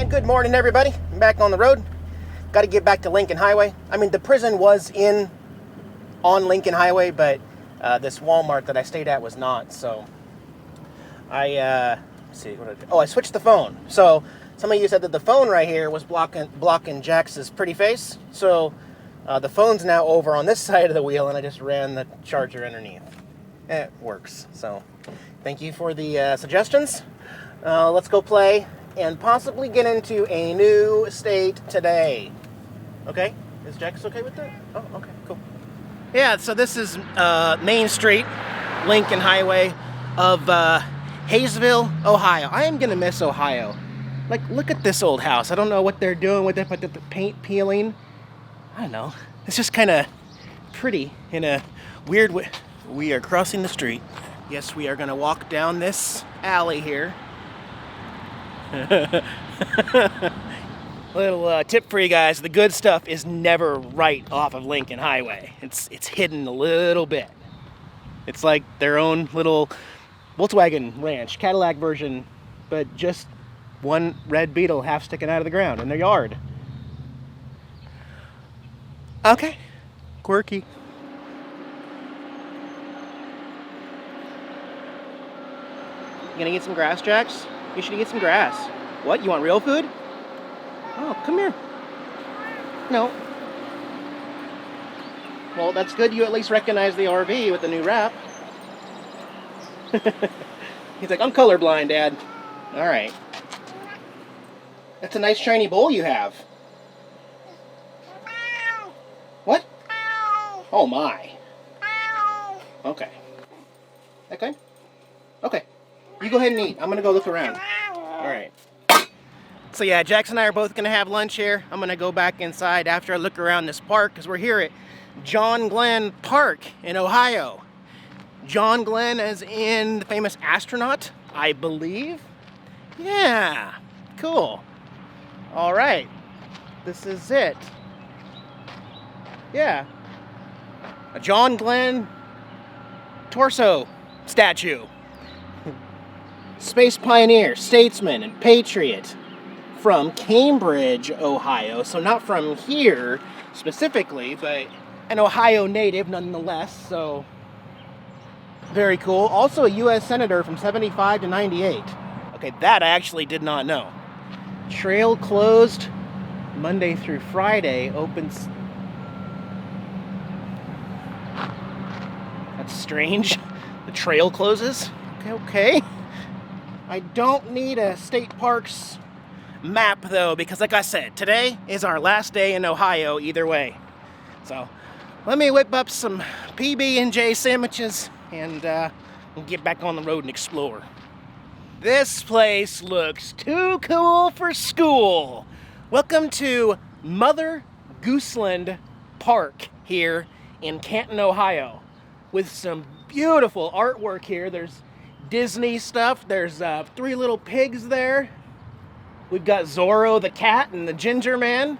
Good morning, everybody. I'm back on the road. Got to get back to Lincoln Highway. I mean, the prison was on Lincoln Highway, but this Walmart that I stayed at was not. So let's see, what did I do? Oh, I switched the phone. So some of you said that the phone right here was blocking Jax's pretty face. So the phone's now over on this side of the wheel, and I just ran the charger underneath. It works. So thank you for the suggestions. Let's go play and possibly get into a new state today. Okay? Is Jax okay with that? Oh, okay, cool. Yeah, so this is Main Street, Lincoln Highway of Hayesville, Ohio. I am going to miss Ohio. Like, look at this old house. I don't know what they're doing with it, but the paint peeling, I don't know. It's just kind of pretty in a weird way. We are crossing the street. Yes, we are going to walk down this alley here. Little tip for you guys: the good stuff is never right off of Lincoln Highway. It's hidden a little bit. It's like their own little Volkswagen Ranch, Cadillac version, but just one red Beetle half sticking out of the ground in their yard. Okay, quirky. You gonna get some grass, Jax? You should get some grass. What? You want real food? Oh, come here. No. Well, that's good. You at least recognize the RV with the new wrap. He's like, I'm colorblind, Dad. All right. That's a nice shiny bowl you have. What? Oh, my. Okay. Okay? Okay. You go ahead and eat. I'm going to go look around. All right. So yeah, Jax and I are both going to have lunch here. I'm going to go back inside after I look around this park because we're here at John Glenn Park in Ohio. John Glenn as in the famous astronaut, I believe. Yeah, cool. All right. This is it. Yeah. A John Glenn torso statue. Space pioneer, statesman, and patriot from Cambridge, Ohio. So not from here specifically, but an Ohio native nonetheless. So very cool. Also a U.S. Senator from 75 to 98. Okay, that I actually did not know. Trail closed Monday through Friday. Opens... That's strange. The trail closes? Okay. I don't need a state parks map though, because like I said, today is our last day in Ohio either way. So let me whip up some PB&J sandwiches and we'll get back on the road and explore. This place looks too cool for school. Welcome to Mother Gooseland Park here in Canton, Ohio, with some beautiful artwork here. There's Disney stuff. There's 3 little pigs there. We've got Zorro the cat and the Ginger Man.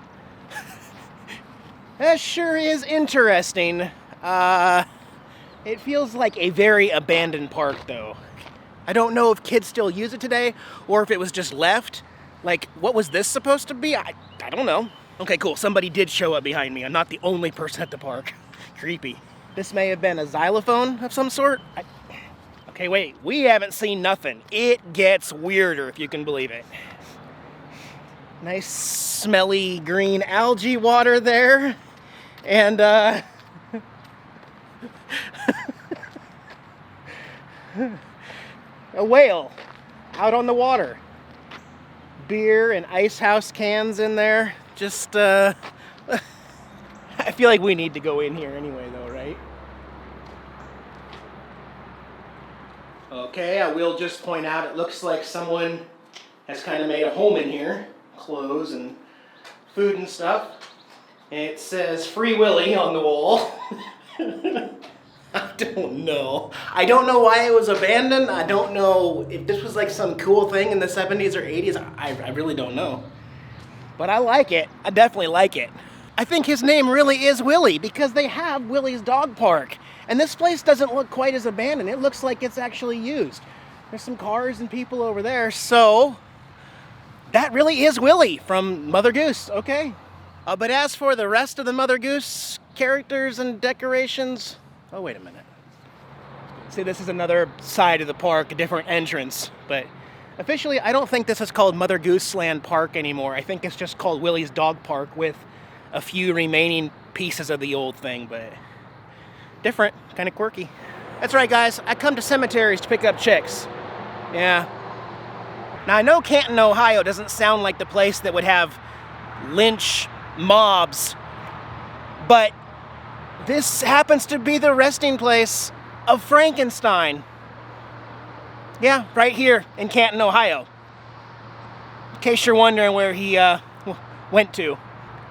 That sure is interesting. It feels like a very abandoned park though. I don't know if kids still use it today or if it was just left. Like, what was this supposed to be? I don't know. Okay, cool. Somebody did show up behind me. I'm not the only person at the park. Creepy. This may have been a xylophone of some sort. Okay, wait, we haven't seen nothing. It gets weirder, if you can believe it. Nice smelly green algae water there. And, a whale out on the water. Beer and ice house cans in there. Just, I feel like we need to go in here anyway, though, right? Okay, I will just point out it looks like someone has kind of made a home in here. Clothes and food and stuff. And it says Free Willy on the wall. I don't know. I don't know why it was abandoned. I don't know if this was like some cool thing in the 70s or 80s. I really don't know. But I like it. I definitely like it. I think his name really is Willy because they have Willy's dog park. And this place doesn't look quite as abandoned. It looks like it's actually used. There's some cars and people over there. So that really is Willy from Mother Goose, okay. But as for the rest of the Mother Goose characters and decorations, oh, wait a minute. See, this is another side of the park, a different entrance, but officially, I don't think this is called Mother Goose Land Park anymore. I think it's just called Willy's Dog Park with a few remaining pieces of the old thing, but different, kind of quirky. That's right, guys. I come to cemeteries to pick up chicks. Yeah. Now, I know Canton, Ohio doesn't sound like the place that would have lynch mobs, but this happens to be the resting place of Frankenstein. Yeah, right here in Canton, Ohio. In case you're wondering where he went to.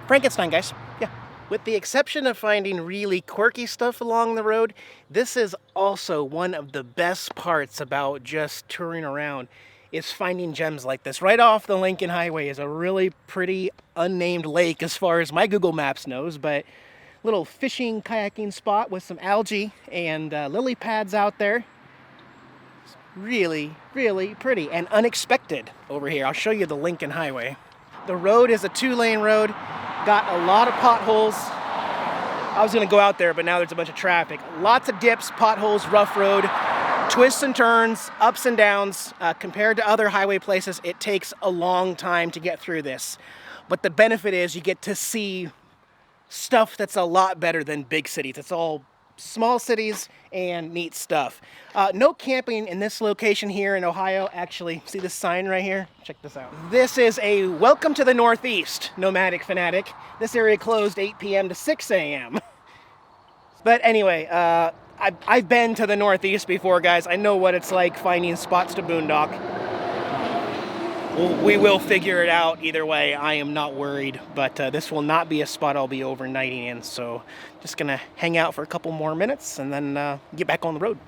Frankenstein, guys. Yeah. With the exception of finding really quirky stuff along the road, this is also one of the best parts about just touring around, is finding gems like this. Right off the Lincoln Highway is a really pretty unnamed lake as far as my Google Maps knows, but little fishing, kayaking spot with some algae and lily pads out there. It's really, really pretty and unexpected over here. I'll show you the Lincoln Highway. The road is a 2-lane road, got a lot of potholes. I was gonna go out there, but now there's a bunch of traffic. Lots of dips, potholes, rough road, twists and turns, ups and downs. Compared to other highway places, it takes a long time to get through this. But the benefit is you get to see stuff that's a lot better than big cities. It's all small cities and neat stuff. No camping in this location here in Ohio. Actually, see this sign right here? Check this out. This is a welcome to the Northeast, nomadic fanatic. This area closed 8 p.m. to 6 a.m. But anyway, I've been to the Northeast before, guys. I know what it's like finding spots to boondock. We will figure it out either way. I am not worried, but this will not be a spot I'll be overnighting in, so just gonna hang out for a couple more minutes and then get back on the road.